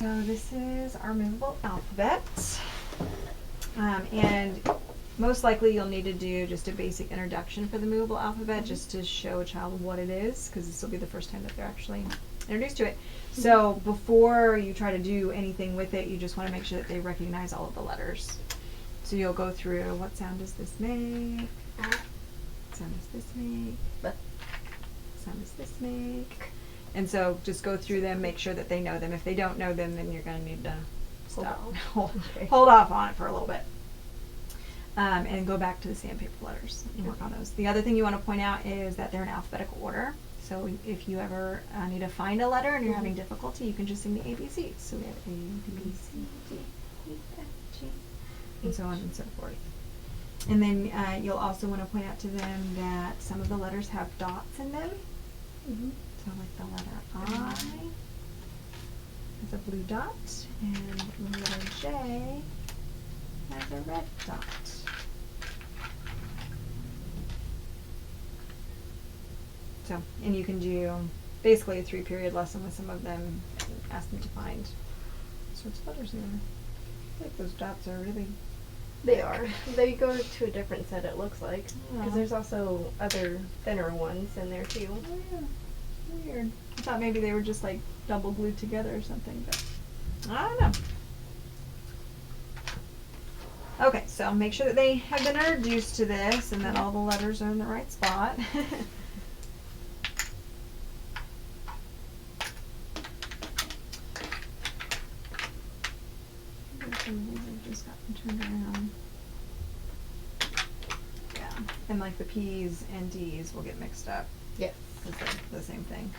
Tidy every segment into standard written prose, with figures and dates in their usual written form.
So this is our movable alphabet. And most likely you'll need to do just a basic introduction for the movable alphabet just to show a child what it is, because this will be the first time that they're actually introduced to it. So before you try to do anything with it, you just want to make sure that they recognize all of the letters. So you'll go through, what sound does this make? What sound does this make? What sound does this make? And so just go through them, make sure that they know them. If they don't know them, then you're going to need to stop. Hold off on it for a little bit. And go back to the sandpaper letters and work on those. The other thing you want to point out is that they're in alphabetical order. So if you ever need to find a letter and you're having difficulty, you can just sing the ABCs. So we have A, B, C, D, E, F, G, and so on and so forth. And then you'll also want to point out to them that some of the letters have dots in them. So like the letter I has a blue dot, and the letter J has a red dot. So, and you can do basically a 3-period lesson with some of them and ask them to find sorts of letters in there. I feel like those dots are really... They are. They go to a different set, it looks like. Because there's also other thinner ones in there too. Oh yeah. Weird. I thought maybe they were just like double glued together or something, but I don't know. Okay, so make sure that they have been introduced to this and that all the letters are in the right spot. Just gotten turned around. Yeah, and like the P's and D's will get mixed up. Yes. Because they're the same thing.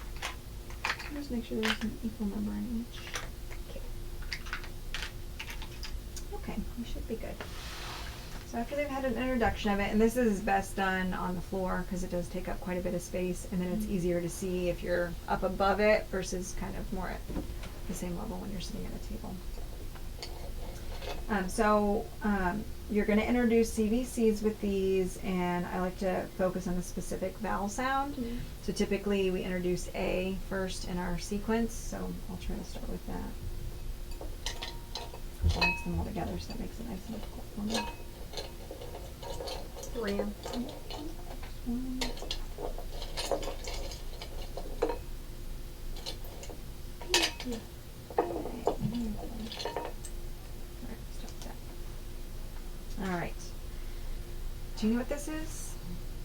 Just make sure there's an equal number in each. Okay, we should be good. So after they've had an introduction of it, and this is best done on the floor because it does take up quite a bit of space, and then it's easier to see if you're up above it versus kind of more at the same level when you're sitting at a table. You're going to introduce CVCs with these, and I like to focus on a specific vowel sound. So typically we introduce A first in our sequence, so I'll try to start with that. I'll mix them all together so that makes it nice and difficult for me. Ram. All right. Do you know what this is?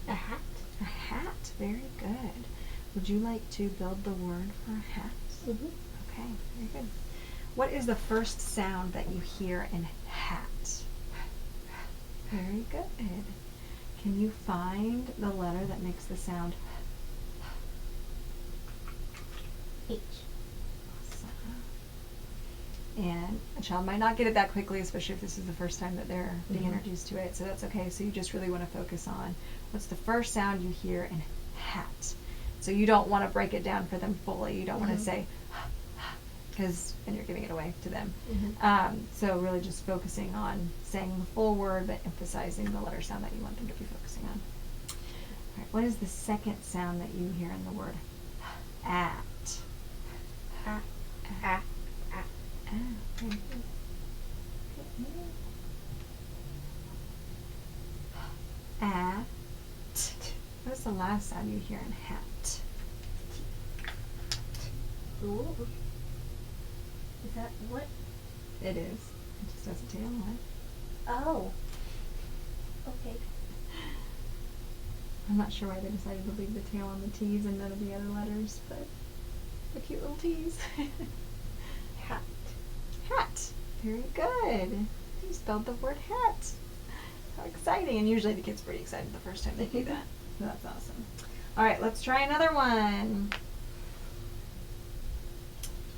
A hat. A hat. Very good. Would you like to build the word for a hat? Okay, very good. What is the first sound that you hear in hat? Very good. Can you find the letter that makes the sound H. And a child might not get it that quickly, especially if this is the first time that they're being introduced to it, so that's okay. So you just really want to focus on what's the first sound you hear in hat. So you don't want to break it down for them fully. You don't want to say, because then you're giving it away to them. So really just focusing on saying the full word, but emphasizing the letter sound that you want them to be focusing on. All right, what is the second sound that you hear in the word at? At. At. Very good. At. What's the last sound you hear in hat? Ooh. Is that what? It is. It just has a tail on it. Oh. Okay. I'm not sure why they decided to leave the tail on the T's and none of the other letters, but the cute little T's. Hat. Hat. Very good. You spelled the word hat. How exciting. And usually the kids are pretty excited the first time they do that. So that's awesome. All right, let's try another one.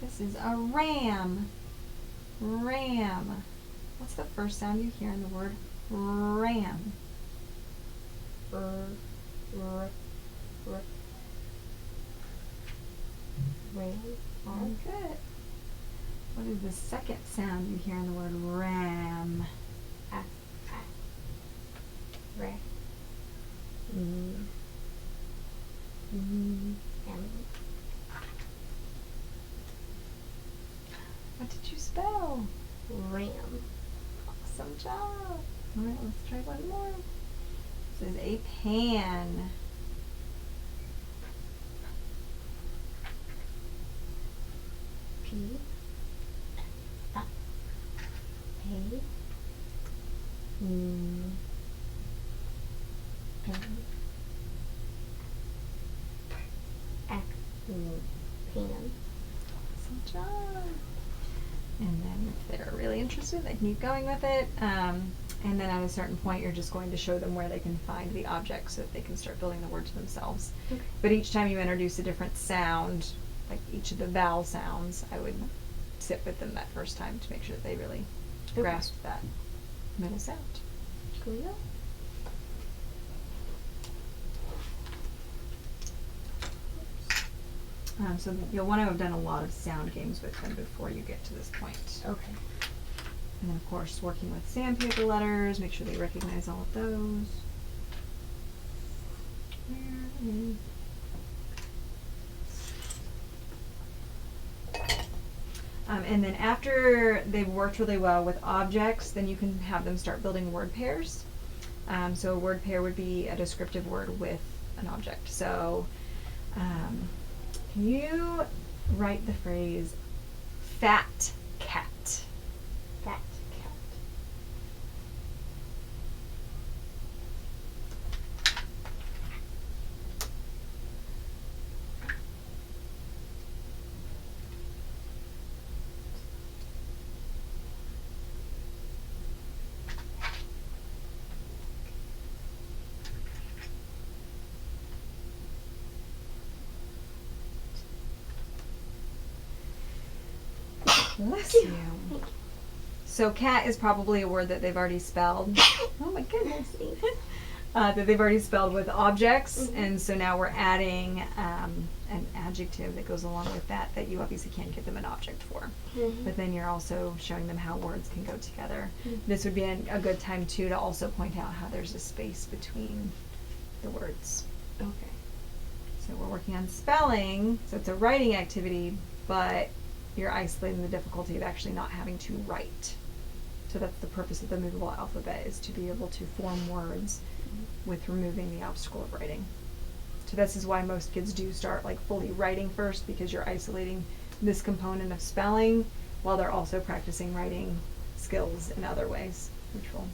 This is a ram. Ram. What's the first sound you hear in the word ram? Ram. Very good. What is the second sound you hear in the word ram? Ram. What did you spell? Ram. Awesome job. All right, let's try one more. This is a pan. P. A. A. N. Pan. Awesome job. And then if they're really interested, they can keep going with it. And then at a certain point, you're just going to show them where they can find the object so that they can start building the words themselves. Okay. But each time you introduce a different sound, like each of the vowel sounds, I would sit with them that first time to make sure that they really grasp that middle sound. Cool. So you'll want to have done a lot of sound games with them before you get to this point. Okay. And then of course working with sandpaper letters, make sure they recognize all of those. Where is... and then after they've worked really well with objects, then you can have them start building word pairs. So a word pair would be a descriptive word with an object. So can you write the phrase fat cat? Fat cat. Bless you. So cat is probably a word that they've already spelled. Oh my goodness. That they've already spelled with objects, and so now we're adding an adjective that goes along with that you obviously can't give them an object for. But then you're also showing them how words can go together. This would be a good time too to also point out how there's a space between the words. Okay. So we're working on spelling, so it's a writing activity, but you're isolating the difficulty of actually not having to write. So that's the purpose of the movable alphabet, is to be able to form words with removing the obstacle of writing. So this is why most kids do start like fully writing first, because you're isolating this component of spelling while they're also practicing writing skills in other ways, which will